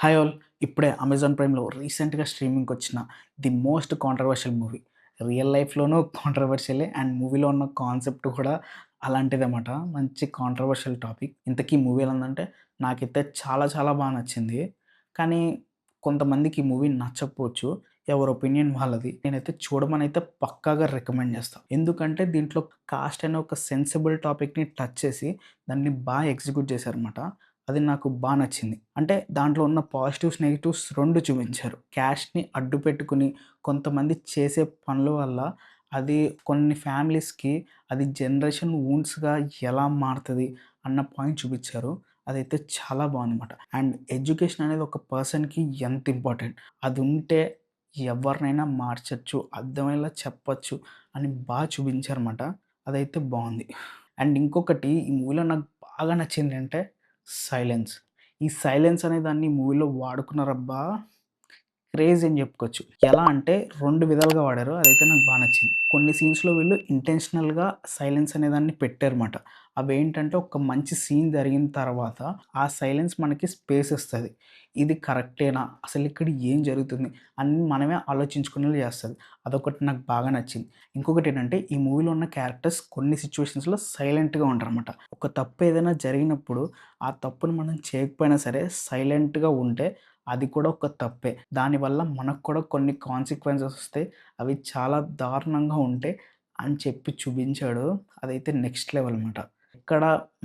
Hi all. ఇప్పుడే Amazon ప్రైమ్‌లో రీసెంట్‌గా స్ట్రీమింగ్‌కొచ్చిన the most controversial movie. Real లైఫ్‌లోనూ కాంట్రోవర్షియలే అండ్ మూవీలో ఉన్న కాన్సెప్ట్ కూడా అలాంటిదనమాట. మంచి కాంట్రోవర్షియల్ టాపిక్. ఇంతకీ మూవీ ఎలా ఉందంటే నాకైతే చాలా చాలా బా నచ్చింది. కానీ కొంతమందికి ఈ మూవీ నచ్చకపోవచ్చు. ఎవరి ఒపీనియన్ వాళ్ళది. నేనైతే చూడమనైతే పక్కాగా రికమెండ్ చేస్తా. ఎందుకంటే దీంట్లో కాస్ట్ అనే ఒక సెన్సిబుల్ టాపిక్‌ని టచ్ చేసి దాన్ని బా ఎగ్జిక్యూట్ చేశారనమాట. అది నాకు బా నచ్చింది. అంటే దాంట్లో ఉన్న పాజిటివ్స్, నెగెటివ్స్ 2 చూపించారు. క్యాష్‌ని అడ్డు పెట్టుకొని కొంతమంది చేసే పనుల వల్ల అది కొన్ని ఫ్యామిలీస్‌కి అది జనరేషన్ వూండ్స్‌గా ఎలా మారతది అన్న పాయింట్ చూపిచ్చారు. అదైతే చాలా బావుందనమాట. అండ్ ఎడ్యుకేషన్ అనేది ఒక పర్సన్‌కి ఎంత ఇంపార్టెంట్. అదుంటే ఎవరినైనా మార్చొచ్చు, అర్థమయ్యేలా చెప్పొచ్చు అని చూపించారన్నమాట. అదైతే బావుంది. అండ్ ఇంకొకటి ఈ మూవీలో నాకు బాగా నచ్చిందేంటంటే సైలెన్స్. ఈ సైలెన్స్ అనే దాన్ని మూవీలో వాడుకున్నారబ్బా! క్రేజ్ అని చెప్పుకోవచ్చు. ఎలా అంటే 2 విధాలుగా వాడారు. అదైతే నాకు నచ్చింది. కొన్ని సీన్స్‌లో వీళ్ళు ఇంటెన్షనల్‌గా సైలెన్స్ అనేదాన్ని పెట్టారుమాట. అవేంటంటే ఒక మంచి సీన్ జరిగిన తర్వాత ఆ సైలెన్స్ మనకి స్పేస్ ఇస్తది. ఇది కరెక్టేనా? అసలిక్కడ ఏం జరుగుతుంది? అని మనమే ఆలోచించుకునేలా చేస్తది. అదొకటి నాకు బాగా నచ్చింది. ఇంకొకటేంటంటే ఈ మూవీలో ఉన్న క్యారెక్టర్స్ కొన్ని సిట్యుయేషన్స్‌లో సైలెంట్‌గా ఉంటారనమాట. ఒక తప్పు ఏదైనా జరిగినప్పుడు ఆ తప్పును మనం చేయకపోయినా సరే సైలెంట్‌గా ఉంటే అది కూడా ఒక తప్పే. దానివల్ల మనకు కూడా కొన్ని కాన్సిక్వెన్సెస్ వస్తాయి. అవి చాలా దారుణంగా ఉంటాయి అని చెప్పి చూపించాడు. అదైతే నెక్స్ట్ లెవెల్ మాట. ఎక్కడ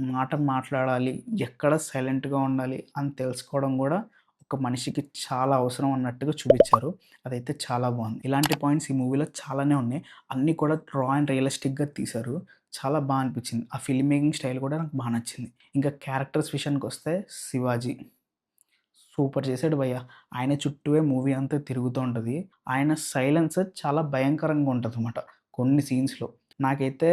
మాట మాట్లాడాలి, ఎక్కడ సైలెంట్‌గా ఉండాలి అని తెలుసుకోవడం గూడా ఒక మనిషికి చాలా అవసరం అన్నట్టుగా చూపిచ్చారు. అదైతే చాలా బావుంది. ఇలాంటి పాయింట్స్ ఈ మూవీలో చాలానే ఉన్నాయి. అన్నీ కూడా రా అండ్ రియలిస్టిక్‌గా తీశారు. చాలా అనిపించింది. ఆ ఫిల్మ్ మేకింగ్ స్టైల్ కూడా నాకు నచ్చింది. ఇంకా క్యారెక్టర్స్ విషయానికొస్తే శివాజీ. సూపర్ చేసాడు భయ్య. ఆయన చుట్టూవే మూవీ అంతా తిరుగుతూ ఉంటది. ఆయన సైలెన్స్ చాలా భయంకరంగా ఉంటదనమాట కొన్ని సీన్స్‌లో. నాకైతే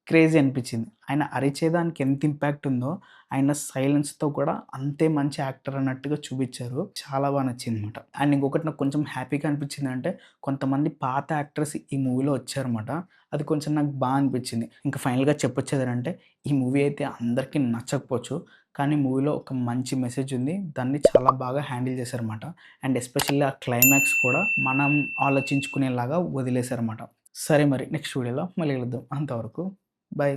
క్రేజీ అనిపిచ్చింది. ఆయన అరిచేదానికి ఎంత ఇంపాక్ట్ ఉందో, ఆయన సైలెన్స్‌తో కూడా అంతే మంచి యాక్టర్ అన్నట్టుగా చూపిచ్చారు. చాలా నచ్చిందనమాట. అండ్ ఇంకొకటి నాకు కొంచెం హ్యాపీగా అనిపిచ్చిందంటే, కొంతమంది పాత యాక్టర్స్ ఈ మూవీలో వచ్చారనమాట. అది కొంచెం నాకు అనిపిచ్చింది. ఇంకా ఫైనల్‌గా చెప్పొచ్చేదేంటంటే, ఈ మూవీ అయితే అందరికీ నచ్చకపోవచ్చు. కానీ మూవీలో ఒక మంచి మెసేజ్ ఉంది. దాన్ని చాలా బాగా హ్యాండిల్ చేశారన్నమాట. అండ్ ఎస్పెషల్లీ ఆ క్లైమాక్స్ కూడా మనం ఆలోచించుకునేలాగా వదిలేసారన్నమాట. సరే మరి నెక్స్ట్ వీడియోలో మళ్ళీ కలుద్దాం. అంతవరకు బై.